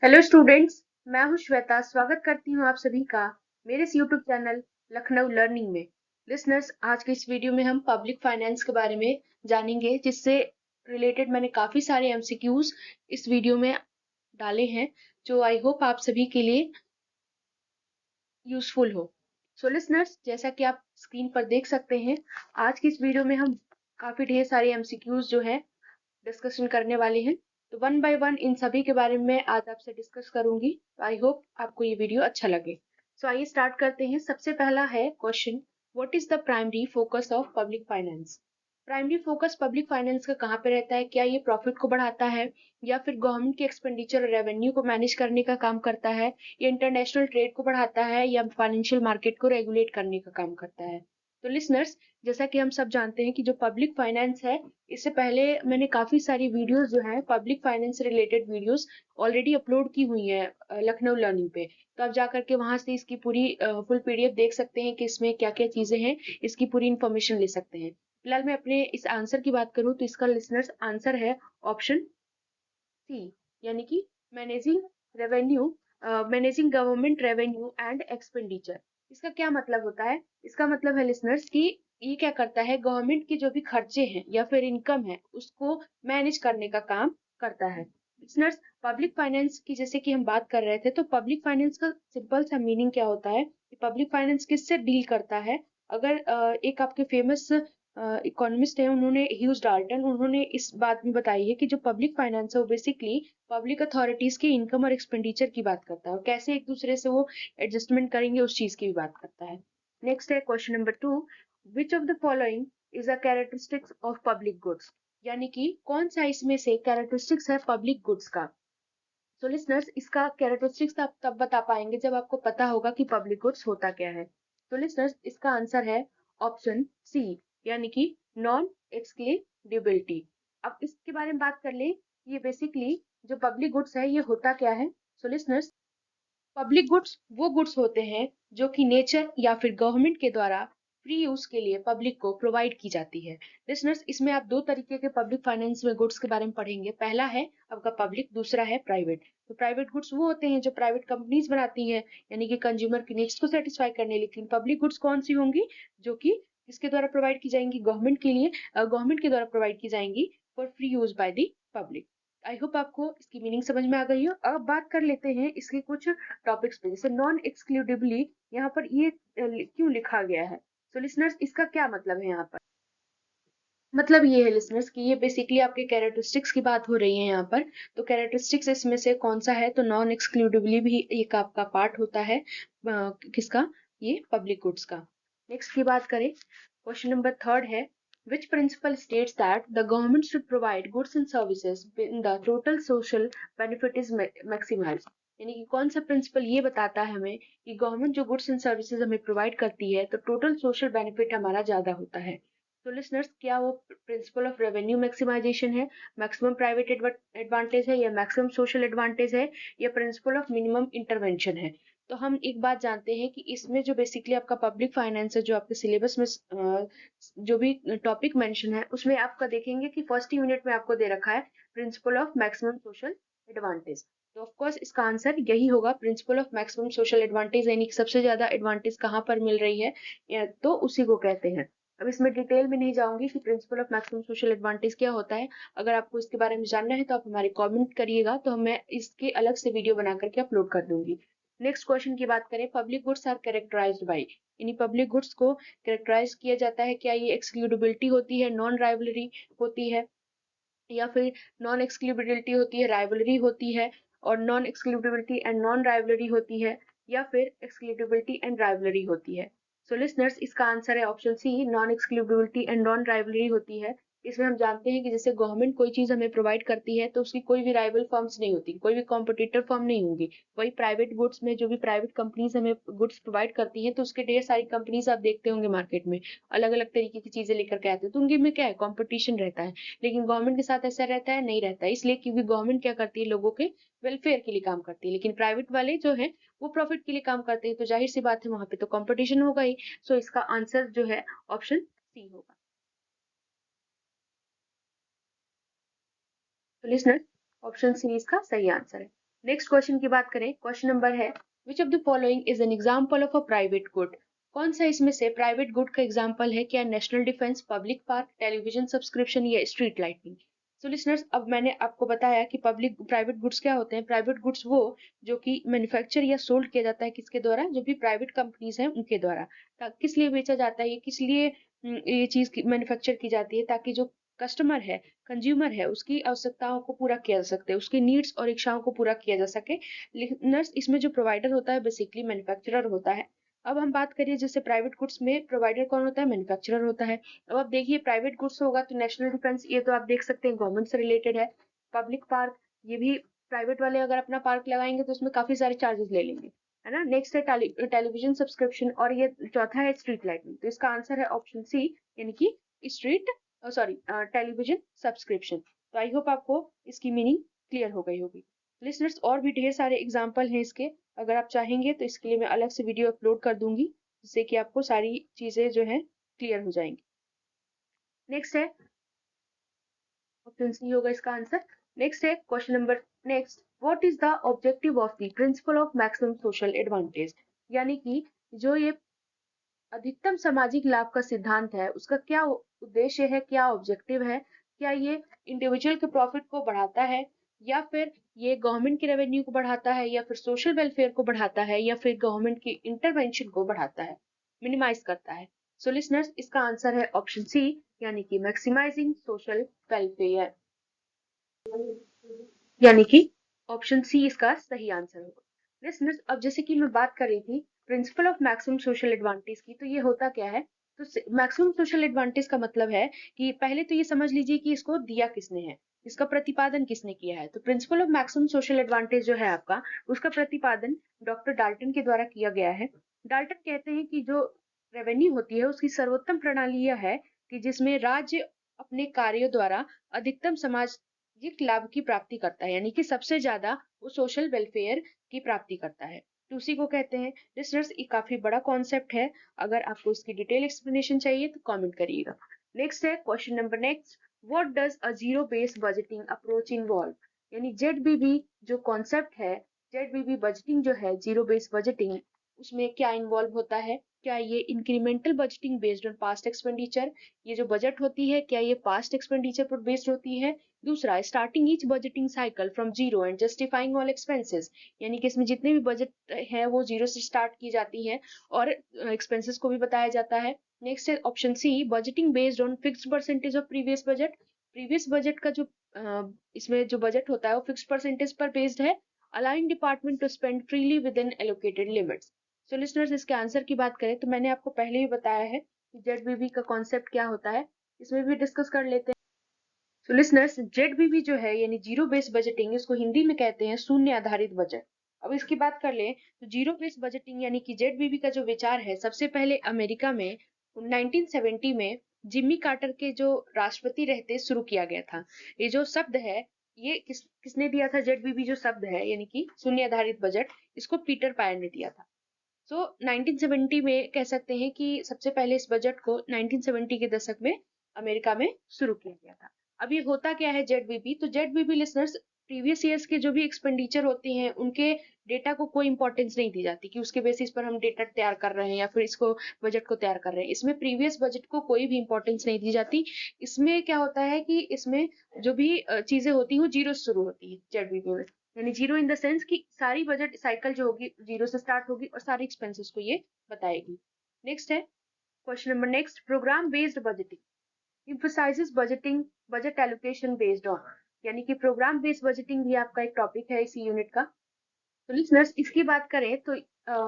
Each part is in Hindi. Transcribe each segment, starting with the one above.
Hello students. मैं हूं श्वेता। स्वागत करती हूं आप सभी का मेरे इस यूट्यूब चैनल लखनऊ लर्निंग में। लिसनर्स, आज के इस वीडियो में हम पब्लिक फाइनेंस के बारे में जानेंगे, जिससे रिलेटेड मैंने काफी सारे एमसीक्यूज इस वीडियो में डाले हैं, जो आई होप आप सभी के लिए यूजफुल हो। सो लिसनर्स, जैसा कि आप स्क्रीन पर देख सकते हैं, आज की इस वीडियो में हम काफी ढेर सारे एमसीक्यूज जो है डिस्कशन करने वाले हैं। तो वन बाय वन इन सभी के बारे में आज आपसे डिस्कस करूंगी। तो आई होप आपको ये वीडियो अच्छा लगे। सो आइए स्टार्ट करते हैं। सबसे पहला है question, what is the primary focus of public finance. Primary focus public finance का कहाँ पे रहता है? क्या ये प्रॉफिट को बढ़ाता है, या फिर गवर्नमेंट के एक्सपेंडिचर और रेवेन्यू को मैनेज करने का काम करता है, या इंटरनेशनल ट्रेड को बढ़ाता है, या फाइनेंशियल मार्केट को रेगुलेट करने का काम करता है? तो लिसनर्स, जैसा कि हम सब जानते हैं कि जो पब्लिक फाइनेंस है, इससे पहले मैंने काफी सारी वीडियोस जो है पब्लिक फाइनेंस से रिलेटेड वीडियोस ऑलरेडी अपलोड की हुई है लखनऊ लर्निंग पे। तो आप जाकर के वहां से इसकी पूरी फुल पीडीएफ देख सकते हैं कि इसमें क्या क्या चीजें हैं, इसकी पूरी इंफॉर्मेशन ले सकते हैं। फिलहाल मैं अपने इस आंसर की बात करूं तो इसका लिसनर्स आंसर है ऑप्शन सी, यानी कि managing revenue, managing government revenue and expenditure. इसका क्या मतलब होता है? इसका मतलब है लिसनर्स कि ये क्या करता है, गवर्नमेंट के जो भी खर्चे हैं या फिर इनकम है उसको मैनेज करने का काम करता है। लिसनर्स, पब्लिक फाइनेंस की जैसे कि हम बात कर रहे थे, तो पब्लिक फाइनेंस का सिंपल सा मीनिंग क्या होता है कि पब्लिक फाइनेंस किससे डील करता है। अगर एक आपके फेमस इकोनॉमिस्ट है, उन्होंने ह्यूज डाल्टन, उन्होंने इस बात में बताई है कि जो पब्लिक फाइनेंस है वो बेसिकली पब्लिक अथॉरिटीज के इनकम और एक्सपेंडिचर की बात करता है, और कैसे एक दूसरे से वो एडजस्टमेंट करेंगे उस चीज की भी बात करता है। नेक्स्ट है question number 2, which of the following is a characteristics of public goods. यानी कि कौन सा इसमें से कैरेक्टरिस्टिक्स है पब्लिक गुड्स का। तो लिसनर्स, इसका कैरेक्टरिस्टिक्स आप तब बता पाएंगे जब आपको पता होगा कि पब्लिक गुड्स होता क्या है। तो लिसनर्स, इसका आंसर है ऑप्शन सी, यानी कि नॉन एक्सक्लूडिबिलिटी। अब इसके बारे में बात कर ले, ये बेसिकली जो पब्लिक गुड्स है ये होता क्या है। सो लिसनर्स, पब्लिक गुड्स वो गुड्स होते हैं जो कि नेचर या फिर गवर्नमेंट के द्वारा फ्री यूज के लिए पब्लिक को प्रोवाइड की जाती है। लिसनर्स, इसमें आप दो तरीके के पब्लिक फाइनेंस में गुड्स के बारे में पढ़ेंगे। पहला है आपका पब्लिक, दूसरा है प्राइवेट। तो प्राइवेट गुड्स वो होते हैं जो प्राइवेट कंपनीज बनाती हैं, यानी कि कंज्यूमर की नीड्स को सेटिस्फाई करने। लेकिन पब्लिक गुड्स कौन सी होंगी? जो कि किसके द्वारा प्रोवाइड की जाएंगी? गवर्नमेंट के लिए, गवर्नमेंट के द्वारा प्रोवाइड की जाएंगी for free use by the public. I hope आपको इसकी मीनिंग समझ में आ गई हो। अब बात कर लेते हैं इसके कुछ टॉपिक्स पे, जैसे नॉन एक्सक्लूडिवली यहाँ पर ये क्यों लिखा गया है। तो लिसनर्स, इसका क्या मतलब है यहाँ पर? मतलब ये है लिसनर्स कि ये बेसिकली आपके कैरेक्टरिस्टिक्स की बात हो रही है यहाँ पर। तो कैरेक्टरिस्टिक्स इसमें से कौन सा है? तो नॉन एक्सक्लूडिवली भी एक आपका पार्ट होता है। किसका? ये पब्लिक गुड्स का। नेक्स्ट की बात करें, क्वेश्चन नंबर 3 है, which principle states that the government should provide goods and services when the total social benefit is maximized। यानी कि कौन सा प्रिंसिपल ये बताता है हमें कि गवर्नमेंट जो गुड्स एंड सर्विसेज हमें प्रोवाइड करती है तो टोटल सोशल बेनिफिट हमारा ज्यादा होता है। तो लिसनर्स, क्या वो प्रिंसिपल ऑफ रेवेन्यू मैक्सिमाइजेशन है, मैक्सिमम प्राइवेट एडवांटेज है, या मैक्सिमम सोशल एडवांटेज है, या प्रिंसिपल ऑफ मिनिमम इंटरवेंशन है? तो हम एक बात जानते हैं कि इसमें जो बेसिकली आपका पब्लिक फाइनेंस है, जो आपके सिलेबस में जो भी टॉपिक मेंशन है उसमें आपका देखेंगे कि फर्स्ट यूनिट में आपको दे रखा है principle of maximum social advantage. तो ऑफ कोर्स इसका आंसर यही होगा, principal of maximum social advantage, यानी कि सबसे ज्यादा एडवांटेज कहाँ पर मिल रही है, तो उसी को कहते हैं। अब इसमें डिटेल में नहीं जाऊंगी कि principal of maximum social advantage क्या होता है। अगर आपको इसके बारे में जानना है तो आप हमारे कमेंट करिएगा, तो मैं इसके अलग से वीडियो बना करके अपलोड कर दूंगी। नेक्स्ट क्वेश्चन की बात करें, public goods are characterised by, यानी पब्लिक गुड्स को कैरेक्टराइज किया जाता है, क्या ये एक्सक्लूडिबिलिटी होती है, नॉन राइवलरी होती है, या फिर नॉन एक्सक्लूडिबिलिटी होती है, राइवलरी होती है, और non excludability and non rivalry होती है, या फिर एक्सक्लूडिबिलिटी एंड राइवलरी होती है? सो लिसनर्स, इसका आंसर है option C, non excludability and non rivalry होती है। इसमें हम जानते हैं कि जैसे गवर्नमेंट कोई चीज हमें प्रोवाइड करती है तो उसकी कोई भी राइवल फर्म्स नहीं होती, कोई भी कॉम्पिटिटर फर्म नहीं होंगी। वही प्राइवेट गुड्स में जो भी प्राइवेट कंपनीज हमें गुड्स प्रोवाइड करती हैं तो उसके ढेर सारी कंपनीज आप देखते होंगे मार्केट में, अलग अलग तरीके की चीजें लेकर के आते हैं, तो उनके में क्या है, कॉम्पिटिशन रहता है। लेकिन गवर्नमेंट के साथ ऐसा रहता है? नहीं रहता है। इसलिए क्योंकि गवर्नमेंट क्या करती है, लोगों के वेलफेयर के लिए काम करती है, लेकिन प्राइवेट वाले जो है वो प्रॉफिट के लिए काम करते हैं, तो जाहिर सी बात है वहां पे तो कंपटीशन होगा ही। सो इसका आंसर जो है ऑप्शन सी होगा। तो लिसनर, ऑप्शन सी इसका सही आंसर है। नेक्स्ट क्वेश्चन की बात करें, क्वेश्चन नंबर है which of the following is an example of a private good. कौन सा इसमें से प्राइवेट गुड का एग्जांपल है? क्या national defence, public park, television subscription या स्ट्रीट लाइटिंग? सो लिसनर्स, अब मैंने आपको बताया कि पब्लिक प्राइवेट गुड्स क्या होते हैं। प्राइवेट गुड्स वो जो कि मैन्युफैक्चर या सोल्ड किया जाता है किसके द्वारा? जो भी प्राइवेट कंपनीज हैं उनके द्वारा। किस लिए बेचा जाता है ये, किस लिए ये चीज मैन्युफैक्चर की जाती है? ताकि जो कस्टमर है, कंज्यूमर है, उसकी आवश्यकताओं को पूरा किया जा सकते, उसकी नीड्स और इच्छाओं को पूरा किया जा सके। लिसनर्स, इसमें जो प्रोवाइडर होता है बेसिकली मैन्युफैक्चरर होता है। अब हम बात करिए जैसे प्राइवेट गुड्स में प्रोवाइडर कौन होता है? मैन्युफैक्चरर होता है। अब आप देखिए प्राइवेट गुड्स होगा तो नेशनल डिफेंस, ये तो आप देख सकते हैं गवर्नमेंट से रिलेटेड है। पब्लिक पार्क, ये भी प्राइवेट वाले अगर अपना पार्क लगाएंगे तो उसमें काफी सारे चार्जेस ले लेंगे, है ना। नेक्स्ट है टेलीविजन सब्सक्रिप्शन, और ये चौथा है स्ट्रीट लाइटिंग। तो इसका आंसर है ऑप्शन सी, यानी कि स्ट्रीट सॉरी टेलीविजन सब्सक्रिप्शन। तो आई होप आपको इसकी मीनिंग क्लियर हो गई होगी। लिसनर्स, और भी ढेर सारे एग्जाम्पल हैं इसके, अगर आप चाहेंगे तो इसके लिए मैं अलग से वीडियो अपलोड कर दूंगी, जिससे कि आपको सारी चीजें जो है क्लियर हो जाएंगी। नेक्स्ट है ऑप्शन सी होगा इसका आंसर। नेक्स्ट है question number next, what is the objective of the principle of maximum social advantage. यानी कि जो ये अधिकतम सामाजिक लाभ का सिद्धांत है उसका क्या उद्देश्य है, क्या ऑब्जेक्टिव है? क्या ये इंडिविजुअल के प्रॉफिट को बढ़ाता है, या फिर ये गवर्नमेंट की रेवेन्यू को बढ़ाता है, या फिर सोशल वेलफेयर को बढ़ाता है, या फिर गवर्नमेंट की इंटरवेंशन को बढ़ाता है, मिनिमाइज करता है? सो लिसनर्स, इसका आंसर है ऑप्शन सी, यानी कि मैक्सिमाइजिंग सोशल वेलफेयर, यानी कि ऑप्शन सी इसका सही आंसर होगा। लिसनर्स, अब जैसे कि मैं बात कर रही थी principal of maximum social advantage की, तो ये होता क्या है? तो मैक्सिमम सोशल एडवांटेज का मतलब है कि पहले तो ये समझ लीजिए कि इसको दिया किसने है, इसका प्रतिपादन किसने किया है। तो principal of maximum social advantage जो है आपका, उसका प्रतिपादन डॉक्टर डाल्टन के द्वारा किया गया है। डाल्टन कहते हैं कि जो रेवेन्यू होती है उसकी सर्वोत्तम प्रणाली यह है कि जिसमें राज्य अपने कार्यों द्वारा अधिकतम समाज लाभ की प्राप्ति करता है, यानी कि सबसे ज्यादा वो सोशल वेलफेयर की प्राप्ति करता है। तो उसी को कहते हैं। लिसनर्स, ये काफी बड़ा कॉन्सेप्ट है, अगर आपको इसकी डिटेल एक्सप्लेनेशन चाहिए तो कमेंट करिएगा। नेक्स्ट है question number next, what does a zero based budgeting approach involve. यानी जेडबीबी जो कॉन्सेप्ट है, जेडबीबी बजटिंग जो है, जीरो बेस्ड बजटिंग, उसमें क्या इन्वॉल्व होता है? क्या ये incremental budgeting based on past expenditure, ये जो बजट होती है क्या ये पास्ट एक्सपेंडिचर पर बेस्ड होती है? दूसरा, starting each budgeting cycle from zero and justifying all expenses, यानी कि इसमें जितने भी बजट है वो जीरो से स्टार्ट की जाती है और एक्सपेंसेस को भी बताया जाता है। नेक्स्ट है option C, budgeting based on fixed percentage of previous budget. Previous budget का जो इसमें जो बजट होता है वो फिक्स्ड परसेंटेज पर बेस्ड है। Allowing department to spend freely within allocated limits. So listeners, इसके आंसर की बात करें तो मैंने आपको पहले ही बताया है कि जेडबीबी का कॉन्सेप्ट क्या होता है, इसमें भी डिस्कस कर लेते हैं। तो लिसनर्स, जेडबीबी जो है यानी जीरो बेस्ड बजटिंग, इसको हिंदी में कहते हैं शून्य आधारित बजट। अब इसकी बात कर ले तो जीरो बेस्ड बजटिंग यानी कि जेडबीबी का जो विचार है, सबसे पहले अमेरिका में 1970 में जिम्मी कार्टर के जो राष्ट्रपति रहते शुरू किया गया था। ये जो शब्द है, ये किसने दिया था? जेडबीबी जो शब्द है यानी कि शून्य आधारित बजट, इसको पीटर पायर ने दिया था। सो 1970 में कह सकते हैं कि सबसे पहले इस बजट को 1970 के दशक में अमेरिका में शुरू किया गया था। अब ये होता क्या है जेडबीबी? तो जेडबीबी लिसनर्स, प्रीवियस ईयर्स के जो भी एक्सपेंडिचर होते हैं उनके डेटा को कोई इंपॉर्टेंस नहीं दी जाती कि उसके बेसिस पर हम डेटा तैयार कर रहे हैं या फिर इसको बजट को तैयार कर रहे हैं। इसमें प्रीवियस बजट को कोई भी इंपॉर्टेंस नहीं दी जाती। इसमें क्या होता है कि इसमें जो भी चीजें होती हैं वो जीरो से शुरू होती है जेडबीबी में, यानी जीरो इन द सेंस कि सारी बजट साइकिल जो होगी जीरो से स्टार्ट होगी और सारी एक्सपेंसेस को ये बताएगी। नेक्स्ट है question number next, programme based budgeting emphasizes budgeting budget allocation based on, यानी कि प्रोग्राम बेस्ड बजटिंग भी आपका एक टॉपिक है इसी यूनिट का। तो लिसनर्स, इसकी बात करें तो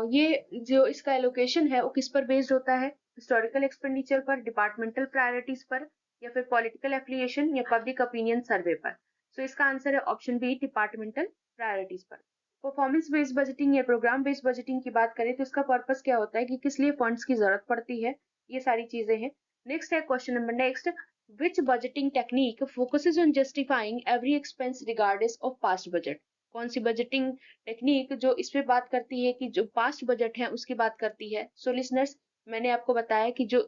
ये जो इसका एलोकेशन है वो किस पर बेस्ड होता है? हिस्टोरिकल एक्सपेंडिचर पर, डिपार्टमेंटल प्रायोरिटीज पर, या फिर पॉलिटिकल एफिलिएशन या पब्लिक ओपिनियन सर्वे पर? सो इसका आंसर है ऑप्शन बी, डिपार्टमेंटल प्रायोरिटीज पर। परफॉर्मेंस बेस्ड बजटिंग या प्रोग्राम बेस्ड बजटिंग की बात करें तो इसका पर्पस क्या होता है कि किस लिए फंड्स की जरूरत पड़ती है, ये सारी चीजें हैं। नेक्स्ट है question number next, which budgeting technique focuses on justifying every expense regardless of past budget. कौन सी बजटिंग टेक्निक जो इस पे बात करती है कि जो पास्ट बजट है उसकी बात करती है? सो लिसनर्स, मैंने आपको बताया कि जो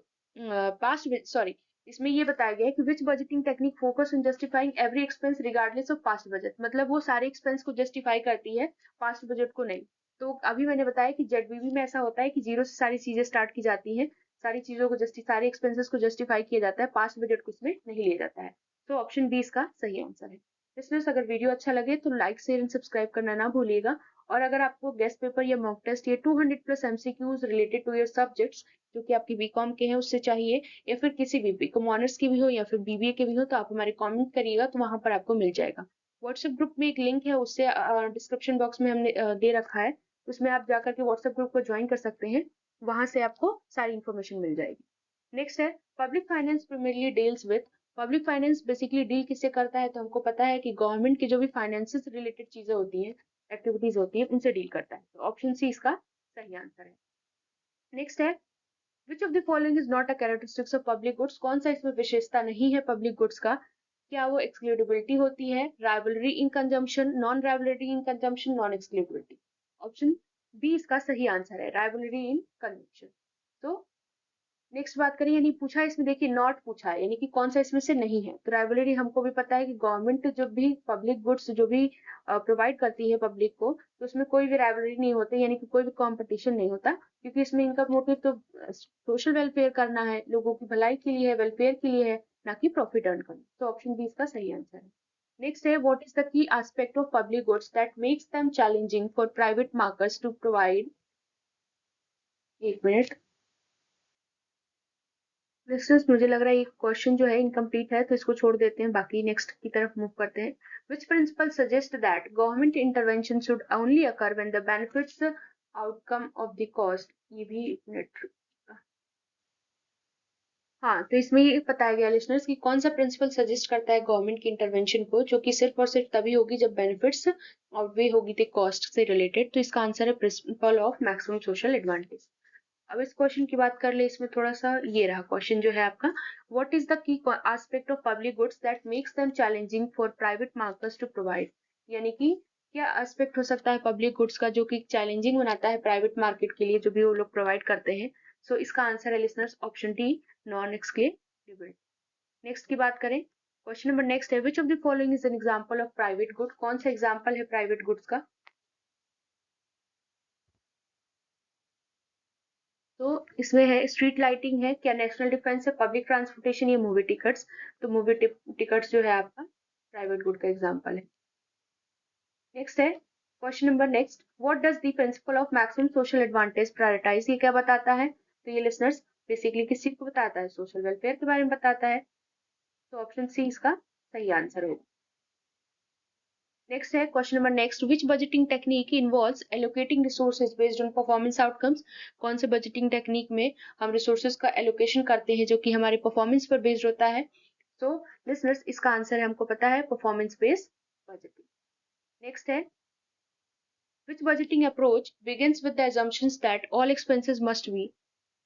पास्ट सॉरी इसमें ये बताया गया है कि which budgeting technique focus on justifying every expense regardless of past budget, मतलब वो सारे एक्सपेंस को जस्टिफाई करती है, पास्ट बजट को नहीं। तो अभी मैंने बताया कि जेडबीबी में ऐसा होता है कि जीरो से सारी चीजें स्टार्ट की जाती हैं, सारी चीजों को सारे एक्सपेंसेस को जस्टिफाई किया जाता है, पास्ट बजट को इसमें नहीं लिया जाता है। तो ऑप्शन बी इसका सही आंसर है। लिसनर्स, अगर वीडियो अच्छा लगे तो लाइक शेयर एंड सब्सक्राइब करना ना भूलिएगा। और अगर आपको गेस्ट पेपर या मॉक टेस्ट या 200 plus MCQs related to your subjects जो कि आपकी बीकॉम के हैं उससे चाहिए, या फिर किसी भी बीकॉम ऑनर्स की भी हो या फिर बीबीए के भी हो, तो आप हमारे कमेंट करिएगा, तो वहां पर आपको मिल जाएगा। व्हाट्सएप ग्रुप में एक लिंक है, उससे डिस्क्रिप्शन बॉक्स में हमने दे रखा है, उसमें आप जाकर के व्हाट्सएप ग्रुप को ज्वाइन कर सकते हैं, वहां से आपको सारी इन्फॉर्मेशन मिल जाएगी। नेक्स्ट है public finance primarily deals with. Public finance basically deal किससे करता है, तो हमको पता है कि गवर्नमेंट की जो भी फाइनेंस से रिलेटेड चीजें होती हैं, एक्टिविटीज होती हैं, उनसे डील करता है। तो ऑप्शन सी इसका सही आंसर है। नेक्स्ट है which of the following is not a characteristics of public goods. कौन सा इसमें विशेषता नहीं है पब्लिक गुड्स का? क्या वो एक्सक्लूडेबिलिटी होती है, rivalry in consumption, non rivalry in consumption, non excludability? Option B इसका सही आंसर है, राइवलरी इन कंजम्पशन। तो नेक्स्ट बात करें, यानी पूछा है इसमें, देखिए नॉट पूछा है, यानी कि कौन सा इसमें से नहीं है। तो राइवलरी हमको भी पता है कि गवर्नमेंट जो भी पब्लिक गुड्स जो भी प्रोवाइड करती है पब्लिक को, तो उसमें कोई भी राइवलरी नहीं होती, यानी कि कोई भी कंपटीशन नहीं होता, क्योंकि इसमें इनका मोटिव तो सोशल वेलफेयर करना है, लोगों की भलाई के लिए है, वेलफेयर के लिए है, ना कि प्रॉफिट अर्न करना। तो ऑप्शन बी इसका सही आंसर है। नेक्स्ट है what is the key aspect of public goods that makes them challenging for private markets to provide. एक मिनट लिस्टर्स, मुझे लग रहा है ये क्वेश्चन जो है इनकम्प्लीट है, तो इसको छोड़ देते हैं, बाकी नेक्स्ट की तरफ मूव करते हैं। Which principle suggest that government intervention should only occur when the benefits outcome of the cost. ये भी मिनट, हाँ, तो इसमें ये बताया गया लिसनर्स कि कौन सा प्रिंसिपल सजेस्ट करता है गवर्नमेंट की इंटरवेंशन को, जो कि सिर्फ और सिर्फ तभी होगी जब बेनिफिट्स आउटवे होगी द कॉस्ट से रिलेटेड। तो इसका आंसर है principle of maximum social advantage. अब इस क्वेश्चन की बात कर ले, इसमें थोड़ा सा ये रहा क्वेश्चन जो है आपका, what is the key aspect of public goods that makes them challenging for private markets to provide. यानी कि क्या एस्पेक्ट हो सकता है पब्लिक गुड्स का जो कि चैलेंजिंग बनाता है प्राइवेट मार्केट के लिए, जो भी वो लोग प्रोवाइड करते हैं। सो इसका आंसर है listeners option D, non excludable. Next की बात करें, क्वेश्चन नंबर नेक्स्ट है which of the following is an example of private good. कौन सा एग्जांपल है प्राइवेट गुड्स का? तो इसमें है स्ट्रीट लाइटिंग है, क्या नेशनल डिफेंस है, पब्लिक ट्रांसपोर्टेशन, या मूवी टिकट्स। तो मूवी टिकट्स जो है आपका प्राइवेट गुड का एग्जांपल है। नेक्स्ट है question number next, what does the principle of maximum social advantage prioritise. ये क्या बताता है? तो ये लिसनर्स बेसिकली किस चीज को बताता है, सोशल वेलफेयर के बारे में बताता है। तो ऑप्शन सी इसका सही आंसर होगा। नेक्स्ट है question number next, which budgeting technique involves allocating resources based on performance outcomes. कौन से बजटिंग टेक्निक में हम रिसोर्सेज का एलोकेशन करते हैं जो कि हमारे परफॉर्मेंस पर बेस्ड होता है? तो लिसनर्स इसका आंसर है, हमको पता है, परफॉर्मेंस बेस्ड बजटिंग। नेक्स्ट है which budgeting approach begins with the assumptions that all expenses must be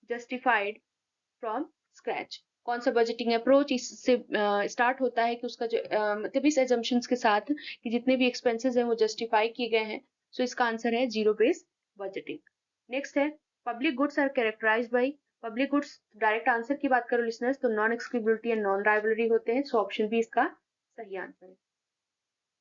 justified from scratch। कौन सा बजटिंग अप्रोच इससे स्टार्ट होता है कि उसका जो मतलब इस एजम्पशंस के साथ कि जितने भी एक्सपेंसेस हैं वो जस्टिफाई किए गए हैं। सो इसका आंसर है जीरो बेस्ड बजटिंग। नेक्स्ट है public goods are characterised by. Public goods direct answer की बात करो लिसनर्स, तो non excludability and non rivalry होते हैं। सो ऑप्शन बी इसका सही आंसर है।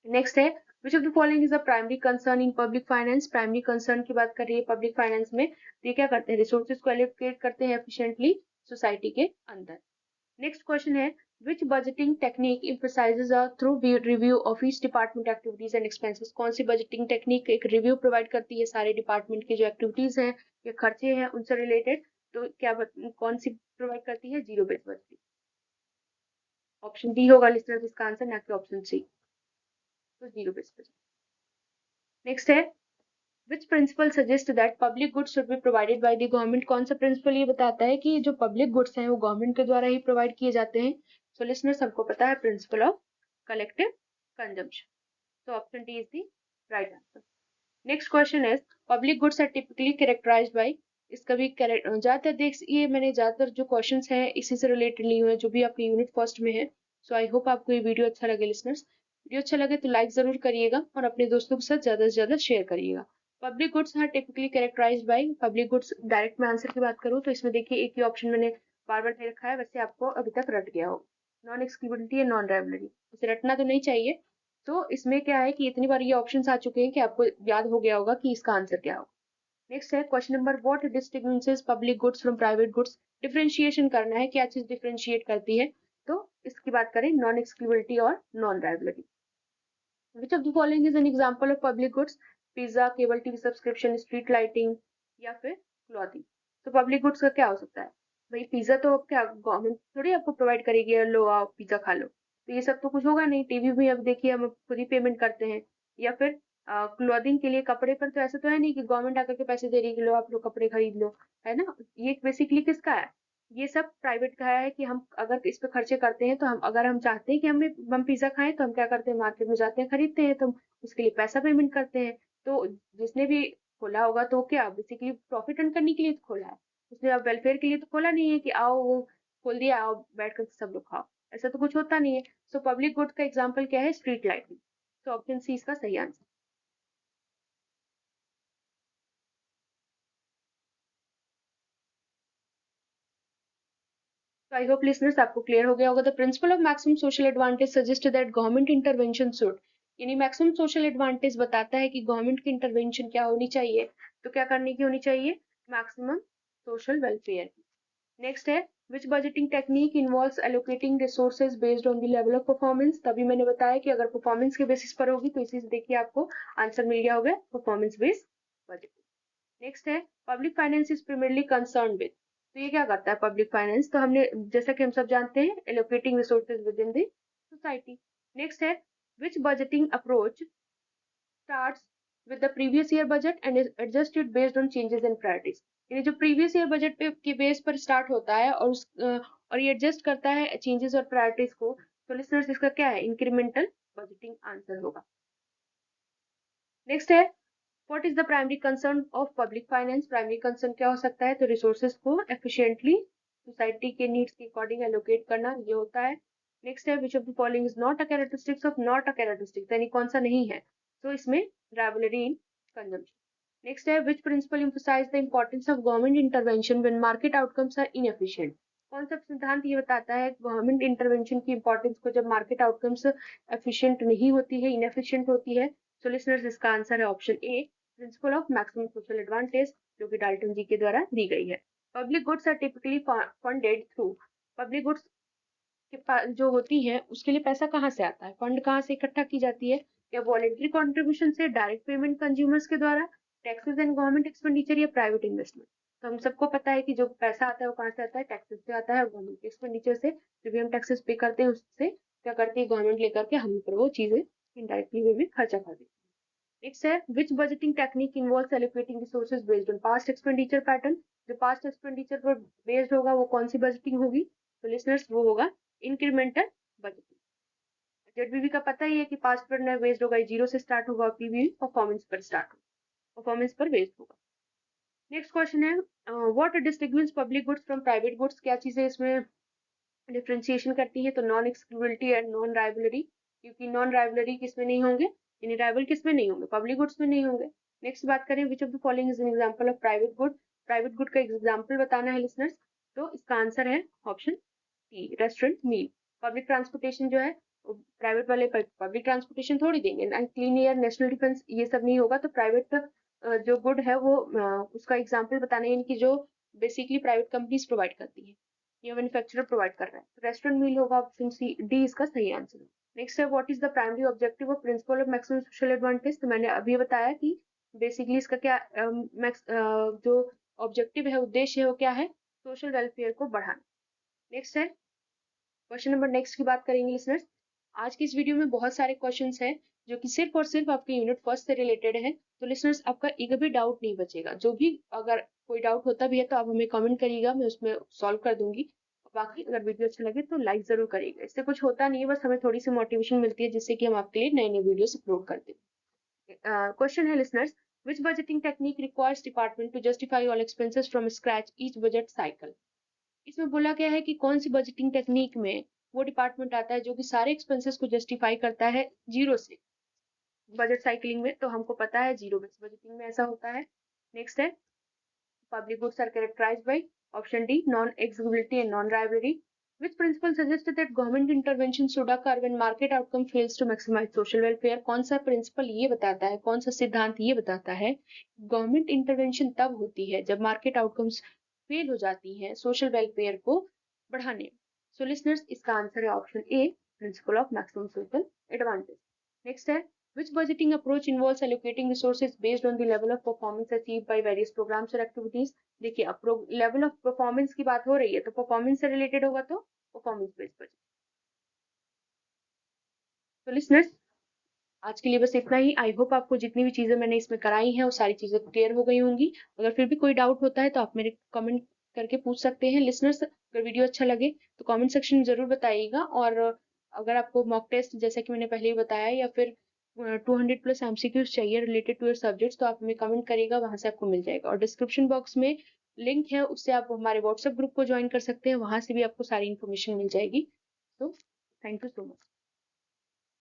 नेक्स्ट है which of the following is a primary concern in public finance. Primary concern की बात कर रही है पब्लिक फाइनेंस में, तो ये क्या करते हैं, रिसोर्सेज को एलोकेट करते हैं एफिशिएंटली सोसाइटी के अंदर। नेक्स्ट क्वेश्चन है which budgeting technique emphasizes a through review of each department activities and expenses। कौन सी बजटिंग टेक्निक एक रिव्यू प्रोवाइड करती है सारे डिपार्टमेंट की जो एक्टिविटीज हैं या खर्चे हैं उनसे रिलेटेड। तो क्या कौन सी प्रोवाइड करती है? Zero based budgeting. Option D होगा लिस्टनर्स इसका आंसर, ना कि ऑप्शन सी। तो जीरो बेस्ड बजटिंग। नेक्स्ट है which principal suggest that public goods should be provided by the government. कौन सा प्रिंसिपल ये बताता है कि जो पब्लिक गुड्स हैं वो गवर्नमेंट के द्वारा ही प्रोवाइड किए जाते हैं? सो लिसनर्स सबको पता है प्रिंसिपल ऑफ कलेक्टिव कंजम्पशन। तो option D is the right answer. Next question is public goods are typically characterised by. इसका भी ज्यादातर देख ये मैंने ज्यादातर जो क्वेश्चंस हैं इसी से रिलेटेड लिए हुए हैं जो भी आपके यूनिट फर्स्ट में है। सो आई होप आपको ये वीडियो अच्छा लगे लिसनर्स। वीडियो अच्छा लगे तो लाइक जरूर करिएगा और अपने दोस्तों के साथ ज्यादा से ज्यादा शेयर करिएगा। Public goods are typically characterised by. Public goods direct में आंसर की बात करूँ तो इसमें देखिए एक ही ऑप्शन मैंने बार बार दे रखा है, वैसे आपको अभी तक रट गया हो। Non exclusivity and non rivalry, उसे रटना तो नहीं चाहिए। तो इसमें क्या है कि इतनी बार ये ऑप्शंस आ चुके हैं कि आपको याद हो गया होगा कि इसका आंसर क्या होगा। नेक्स्ट है question number, what distinguishes public goods from private goods. Differentiation करना है, क्या चीज डिफरेंशिएट करती है। तो इसकी बात करें, नॉन एक्सक्लूसिविटी और non rivalry. Which of the following is an example of public goods? Pizza, cable TV subscription, street lighting या फिर क्लॉथिंग। तो पब्लिक गुड्स का क्या हो सकता है? भाई पिज्जा तो अब क्या गवर्नमेंट थोड़ी आपको प्रोवाइड करेगी, "यार लो आओ पिज्जा खा लो"। तो ये सब तो कुछ होगा नहीं। टीवी भी अब देखिए हम खुद ही पेमेंट करते हैं। या फिर क्लॉथिंग के लिए कपड़े पर तो ऐसा तो है नहीं कि गवर्नमेंट आकर के पैसे दे रही है कि लो आप लोग कपड़े खरीद लो, है ना। ये बेसिकली किसका है? ये सब प्राइवेट का है कि हम अगर इस पे खर्चे करते हैं तो हम अगर हम चाहते हैं कि हम पिज्जा खाएं तो हम क्या करते हैं, मार्केट में जाते हैं खरीदते हैं, तो हम उसके लिए पैसा पेमेंट करते हैं। तो जिसने भी खोला होगा तो क्या बेसिकली प्रॉफिट अर्न करने के लिए तो खोला है। उसने अब वेलफेयर के लिए तो खोला नहीं है कि आओ वो खोल दिया आओ बैठ कर सब लोग खाओ। ऐसा तो कुछ होता नहीं है। सो पब्लिक गुड का एग्जाम्पल क्या है? Street lighting. तो ऑप्शन सी इसका सही आंसर। तो आई होप लिसनर्स आपको क्लियर हो गया होगा। The principle of maximum social advantage suggest that government intervention should, यानी मैक्सिमम सोशल एडवांटेज बताता है कि गवर्नमेंट की इंटरवेंशन क्या होनी चाहिए। तो क्या करने की होनी चाहिए? मैक्सिमम सोशल वेलफेयर की। नेक्स्ट है, which budgeting technique involves allocating resources based on the level of performance. तभी मैंने बताया कि अगर परफॉर्मेंस के बेसिस पर होगी तो इसी से देखिए आपको आंसर मिल गया होगा, परफॉर्मेंस बेस्ड बजटिंग। नेक्स्ट है, public finance is primarily concern with. तो ये क्या करता है पब्लिक फाइनेंस? तो हमने जैसा कि हम सब जानते हैं, allocating resources within the society. Next है, which budgeting approach starts with the previous year budget and is adjusted based on changes in priorities. यानी जो प्रीवियस ईयर बजट पे के बेस पर स्टार्ट होता है और और ये एडजस्ट करता है चेंजेस और प्रायोरिटीज को। तो लिसनर्स इसका क्या है? इंक्रीमेंटल बजटिंग आंसर होगा। नेक्स्ट है, what is the primary concern of public finance. Primary concern क्या हो सकता है? तो रिसोर्सेज को एफिशिएंटली सोसाइटी के नीड्स के अकॉर्डिंग एलोकेट करना, ये होता है। नेक्स्ट है, which of the following is not a characteristics of, not a characteristic यानी कौन सा नहीं है। तो इसमें राइवलरी इन कंजम्पशन। नेक्स्ट है, which principle emphasise the importance of government intervention when market outcomes are inefficient. कौन सा सिद्धांत ये बताता है गवर्नमेंट इंटरवेंशन की इंपॉर्टेंस को जब मार्केट आउटकम्स एफिशिएंट नहीं होती है, इनएफिशिएंट होती है। तो लिसनर्स इसका आंसर है option A, principle of maximum social advantage, जो कि डाल्टन जी के द्वारा दी गई है। Public goods are typically funded through. Public goods जो होती है उसके लिए पैसा कहाँ से आता है, फंड कहाँ से इकट्ठा की जाती है? या वॉलेंट्री कॉन्ट्रीब्यूशन से, डायरेक्ट पेमेंट कंज्यूमर्स के द्वारा, टैक्सेस एंड गवर्नमेंट एक्सपेंडिचर या प्राइवेट इन्वेस्टमेंट। तो हम सबको पता है कि जो पैसा आता है वो कहाँ से आता है? टैक्सेस से आता है, गवर्नमेंट के एक्सपेंडिचर से। जो भी हम टैक्सेस पे करते हैं उससे क्या करती है गवर्नमेंट, लेकर के हम पर वो चीजें इनडायरेक्टली वे में खर्चा कर देती है। नेक्स्ट है, which budgeting technique involves allocating resources based on past expenditure pattern. जो पास्ट एक्सपेंडिचर पर बेस्ड होगा वो कौन सी बजटिंग होगी? तो लिसनर्स वो होगा इंक्रीमेंटल बजटिंग। जेडबीबी का पता ही है कि पास्ट पर बेस्ड होगा, जीरो से स्टार्ट होगा, पीबीबी परफॉर्मेंस पर स्टार्ट होगा, परफॉर्मेंस पर बेस्ड होगा। नेक्स्ट क्वेश्चन है, what distinguish public goods from private goods. क्या चीजें इसमें डिफरेंशिएशन करती है? तो non exclusivity and non rivalry, क्योंकि नॉन राइवलरी किसमें नहीं होंगे, यानी राइवल किसमें नहीं होंगे? पब्लिक गुड्स में नहीं होंगे। नेक्स्ट बात करें, which of the following is an example of private good. Private good का एग्जांपल बताना है लिसनर्स। तो इसका आंसर है ऑप्शन टी, रेस्टोरेंट मील। पब्लिक ट्रांसपोर्टेशन जो है प्राइवेट वाले पब्लिक ट्रांसपोर्टेशन थोड़ी देंगे ना, क्लीन एयर, नेशनल डिफेंस, ये सब नहीं होगा। तो प्राइवेट जो गुड है वो उसका एग्जाम्पल बताना है, यानी कि जो बेसिकली प्राइवेट कंपनीज प्रोवाइड करती है या मैन्युफैक्चरर प्रोवाइड कर रहा है। तो रेस्टोरेंट मील होगा, ऑप्शन सी डी इसका सही आंसर है। नेक्स्ट है, what is the primary objective of principal of maximum social advantage. तो मैंने अभी बताया कि बेसिकली इसका क्या जो ऑब्जेक्टिव है, उद्देश्य है, वो क्या है? सोशल वेलफेयर को बढ़ाना। नेक्स्ट है, क्वेश्चन नंबर नेक्स्ट की बात करेंगे लिसनर्स। आज की इस वीडियो में बहुत सारे क्वेश्चंस हैं जो कि सिर्फ और सिर्फ आपके यूनिट फर्स्ट से रिलेटेड है। तो लिसनर्स आपका एक भी डाउट नहीं बचेगा। जो भी अगर कोई डाउट होता भी है तो आप हमें कमेंट करिएगा, मैं उसमें सॉल्व कर दूंगी। बाकी अगर वीडियो अच्छा लगे तो लाइक जरूर करिएगा। इससे कुछ होता नहीं है, बस हमें थोड़ी सी मोटिवेशन मिलती है जिससे कि हम आपके लिए नए नए वीडियोस अपलोड करते हैं। क्वेश्चन है listeners, which budgeting technique requires department to justify all expenses from scratch each budget cycle. इसमें बोला गया है कि कौन सी बजटिंग टेक्निक में वो डिपार्टमेंट आता है जो कि सारे एक्सपेंसेस को जस्टिफाई करता है जीरो से। बजट साइकिलिंग में तो हमको पता है जीरो बेस्ड बजटिंग में ऐसा होता है। नेक्स्ट है, public goods are characterised by option D, non excludability and non rivalry. Which principle suggested that government intervention should occur when market outcome fails to maximize social welfare? कौन सा प्रिंसिपल ये बताता है, कौन सा सिद्धांत ये बताता है गवर्नमेंट इंटरवेंशन तब होती है जब मार्केट आउटकम्स फेल हो जाती हैं सोशल वेलफेयर को बढ़ाने. सो लिसनर्स, इसका आंसर है option A, principle of maximum social advantage. Next है, which budgeting approach involves allocating resources based on the level of performance achieved by various programs or activities? देखिए, अब लेवल ऑफ परफॉर्मेंस की बात हो रही है तो परफॉर्मेंस से रिलेटेड होगा तो परफॉर्मेंस बेस्ड बजट. तो लिसनर्स, आज के लिए बस इतना ही. आई होप आपको जितनी भी चीजें मैंने इसमें कराई हैं वो सारी चीजें क्लियर हो गई होंगी. अगर फिर भी कोई डाउट होता है तो आप मेरे कमेंट करके पूछ सकते हैं. लिसनर्स, अगर वीडियो अच्छा लगे तो कमेंट सेक्शन में जरूर बताइएगा. और अगर आपको मॉक टेस्ट जैसा कि मैंने पहले ही बताया या फिर 200+ एमसीक्यूज चाहिए रिलेटेड टू योर सब्जेक्ट्स तो आप हमें कमेंट करिएगा, वहां से आपको मिल जाएगा. और डिस्क्रिप्शन बॉक्स में लिंक है, उससे आप हमारे व्हाट्सएप ग्रुप को ज्वाइन कर सकते हैं, वहां से भी आपको सारी इन्फॉर्मेशन मिल जाएगी. तो थैंक यू सो मच.